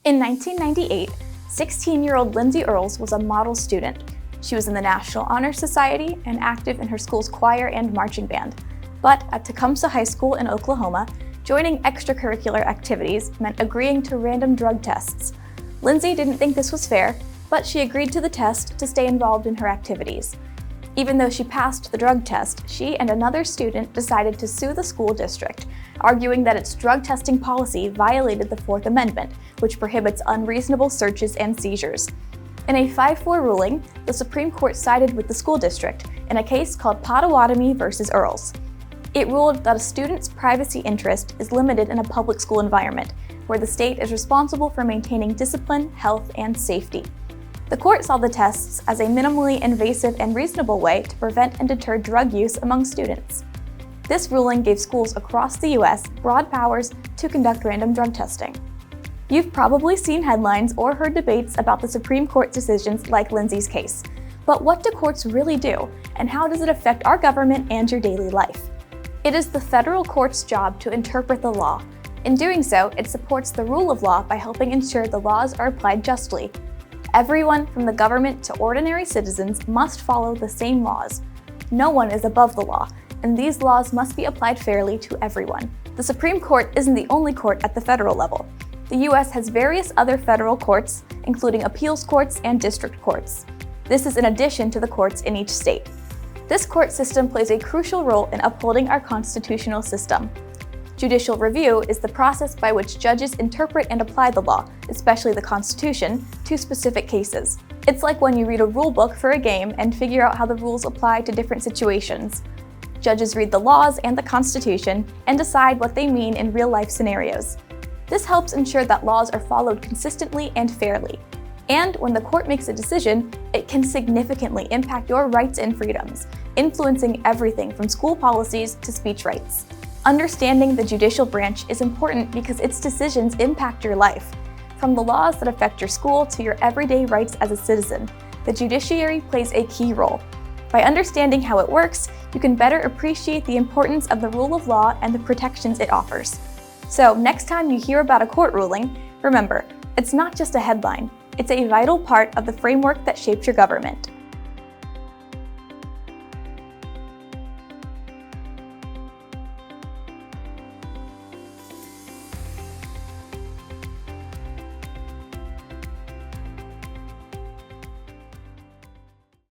In 1998, 16-year-old Lindsay Earls was a model student. She was in the National Honor Society and active in her school's choir and marching band. But at Tecumseh High School in Oklahoma, joining extracurricular activities meant agreeing to random drug tests. Lindsay didn't think this was fair, but she agreed to the test to stay involved in her activities. Even though she passed the drug test, she and another student decided to sue the school district, arguing that its drug testing policy violated the Fourth Amendment, which prohibits unreasonable searches and seizures. In a 5-4 ruling, the Supreme Court sided with the school district in a case called Pottawatomie versus Earls. It ruled that a student's privacy interest is limited in a public school environment, where the state is responsible for maintaining discipline, health, and safety. The court saw the tests as a minimally invasive and reasonable way to prevent and deter drug use among students. This ruling gave schools across the U.S. broad powers to conduct random drug testing. You've probably seen headlines or heard debates about the Supreme Court decisions like Lindsay's case. But what do courts really do, and how does it affect our government and your daily life? It is the federal court's job to interpret the law. In doing so, it supports the rule of law by helping ensure the laws are applied justly. Everyone, from the government to ordinary citizens, must follow the same laws. No one is above the law, and these laws must be applied fairly to everyone. The Supreme Court isn't the only court at the federal level. The U.S. has various other federal courts, including appeals courts and district courts. This is in addition to the courts in each state. This court system plays a crucial role in upholding our constitutional system. Judicial review is the process by which judges interpret and apply the law, especially the Constitution, to specific cases. It's like when you read a rule book for a game and figure out how the rules apply to different situations. Judges read the laws and the Constitution and decide what they mean in real-life scenarios. This helps ensure that laws are followed consistently and fairly. And when the court makes a decision, it can significantly impact your rights and freedoms, influencing everything from school policies to speech rights. Understanding the judicial branch is important because its decisions impact your life. From the laws that affect your school to your everyday rights as a citizen, the judiciary plays a key role. By understanding how it works, you can better appreciate the importance of the rule of law and the protections it offers. So next time you hear about a court ruling, remember, it's not just a headline, it's a vital part of the framework that shapes your government.